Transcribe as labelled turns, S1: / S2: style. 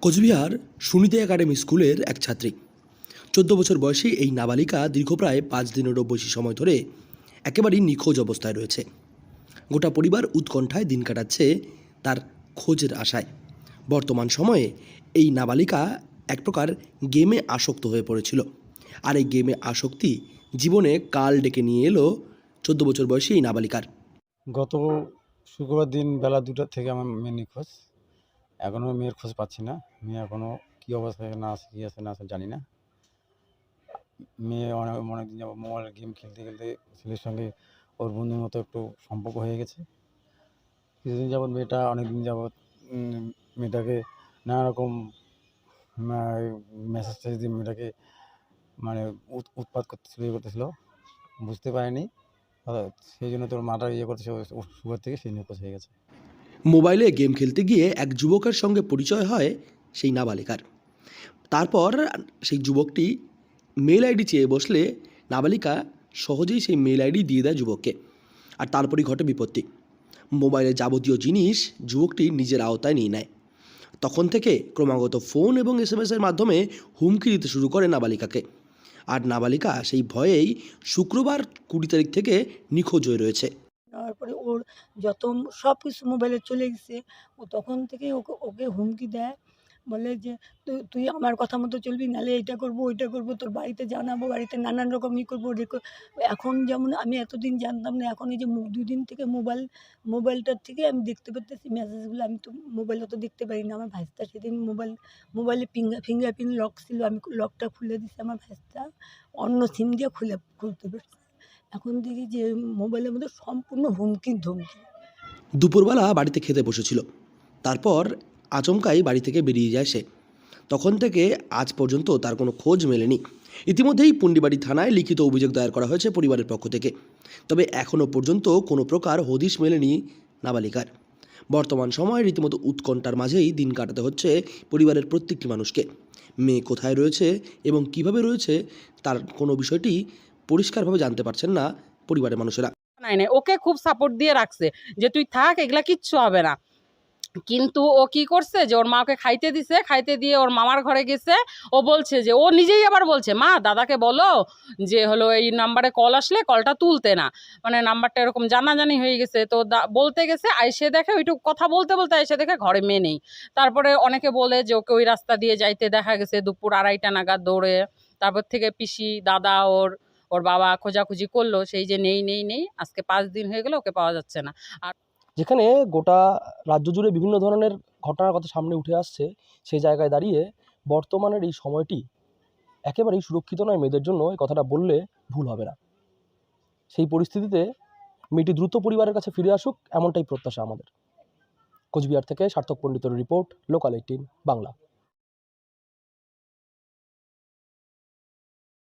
S1: Cooch Behar Suniti academy স্কুলের এক ছাত্রী 14 বছর বয়সী এই নাবালিকা দীর্ঘ প্রায় 5 দিনেরও বেশি সময় ধরে একেবারেই নিখোঁজ অবস্থায় রয়েছে। গোটা পরিবার উৎকণ্ঠায় দিন কাটাচ্ছে তার খোঁজের আশায়। বর্তমান সময়ে এই নাবালিকা এক প্রকার গেমে আসক্ত হয়ে পড়েছিল, আর এই গেমে আসক্তি জীবনে কাল ডেকে নিয়ে এলো 14 বছর বয়সী এই নাবালিকার।
S2: গত শুক্রবার দিন বেলা 2টা থেকে আমার মেয়ে নিখোঁজ। এখনও মেয়ের খোঁজ পাচ্ছি না। মেয়ে এখনও কী অবস্থায় না আছে, কী আছে না আছে জানি না। মেয়ে অনেকদিন যাবত মোবাইলে গেম খেলতে খেলতে ছেলের সঙ্গে ওর বন্ধুর মতো একটু সম্পর্ক হয়ে গেছে। কিছুদিন যাবৎ মেয়েটা অনেকদিন যাবৎ মেয়েটাকে নানা রকম মেসেজ টেসেজ দিয়ে মেয়েটাকে মানে উৎপাত করতেছিল। বুঝতে পারেনি, সেই জন্য তোর মাটা করতেছে শুরু থেকে সেই নিখোঁজ হয়ে গেছে।
S1: মোবাইলে গেম খেলতে গিয়ে এক যুবকের সঙ্গে পরিচয় হয় সেই নাবালিকার। তারপর সেই যুবকটি মেল আইডি চেয়ে বসলে নাবালিকা সহজেই সেই মেল আইডি দিয়ে দেয় যুবককে, আর তারপরই ঘটে বিপত্তি। মোবাইলের যাবতীয় জিনিস যুবকটি নিজের আওতায় নিয়ে নেয়। তখন থেকে ক্রমাগত ফোন এবং SMS-এর মাধ্যমে হুমকি দিতে শুরু করে নাবালিকাকে, আর নাবালিকা সেই ভয়েই শুক্রবার 20 তারিখ থেকে নিখোঁজ হয়ে রয়েছে।
S3: তারপরে ওর যত সব কিছু মোবাইলে চলে গেছে। ও তখন থেকে ওকে ওকে হুমকি দেয়, বলে যে তুই আমার কথা মতো চলবি, নাহলে এইটা করবো ওইটা করবো, তোর বাড়িতে জানাবো, বাড়িতে নানান রকম করবো এখন যেমন আমি এতদিন জানতাম না, এখন এই যে 2 দিন থেকে মোবাইলটার থেকে আমি দেখতে পারতেছি মেসেজগুলো। আমি তো মোবাইলে তো দেখতে পারি না। আমার ভাইস্তা সেদিন মোবাইলে ফিঙ্গারপ্রিন্ট লক ছিল, আমি লকটা খুলে দিচ্ছি, আমার ভাইস্তা অন্য সিম দিয়ে খুলতে পারছে। এখন দেখি যে মোবাইলের মধ্যে সম্পূর্ণ হুমকির ধমকি।
S1: দুপুরবেলা বাড়িতে খেতে বসেছিল, তারপর আচমকাই বাড়ি থেকে বেরিয়ে যায় সে। তখন থেকে আজ পর্যন্ত তার কোনো খোঁজ মেলেনি। ইতিমধ্যেই পুন্ডিবাড়ি থানায় লিখিত অভিযোগ দায়ের করা হয়েছে পরিবারের পক্ষ থেকে, তবে এখনও পর্যন্ত কোনো প্রকার হদিশ মেলেনি নাবালিকার। বর্তমান সময়ে রীতিমতো উৎকণ্ঠার মাঝেই দিন কাটাতে হচ্ছে পরিবারের প্রত্যেকটি মানুষকে। মেয়ে কোথায় রয়েছে এবং কিভাবে রয়েছে তার কোনো বিষয়টি পরিষ্কারভাবে জানতে পারছেন না পরিবারের মানুষেরা।
S4: নাই ওকে খুব সাপোর্ট দিয়ে রাখছে যে তুই থাক, এগুলা কিচ্ছু হবে না। কিন্তু ও কি করছে যে ওর মা ওকে খাইতে দিছে, খাইতে দিয়ে ওর মামার ঘরে গেছে। ও বলছে যে ও নিজেই আবার বলছে, মা দাদাকে বলো যে হলো এই নাম্বারে কল আসলে কলটা তুলতে না, মানে নাম্বারটা এরকম জানাজানি হয়ে গেছে। তো বলতে গেছে, আইসে দেখে ওইটুকু কথা বলতে বলতে আইসে দেখে ঘরে মেয়ে নেই। তারপরে অনেকে বলে যে ওকে ওই রাস্তা দিয়ে যাইতে দেখা গেছে দুপুর 2:30 নাগাদ দৌড়ে। তারপর থেকে পিসি দাদা ওর বাবা খোঁজাখুঁজি করলো, সেই যে নেই আজকে 5 দিন হয়ে গেল, ওকে পাওয়া যাচ্ছে না। আর
S5: যেখানে গোটা রাজ্য জুড়ে বিভিন্ন ধরনের ঘটনার কথা সামনে উঠে আসছে, সেই জায়গায় দাঁড়িয়ে বর্তমানের এই সময়টি একেবারেই সুরক্ষিত নয় মেয়েদের জন্য, এই কথাটা বললে ভুল হবে না। সেই পরিস্থিতিতে মেয়েটি দ্রুত পরিবারের কাছে ফিরে আসুক, এমনটাই প্রত্যাশা আমাদের। কোচবিহার থেকে সার্থক পণ্ডিতের রিপোর্ট, লোকাল 18 বাংলা।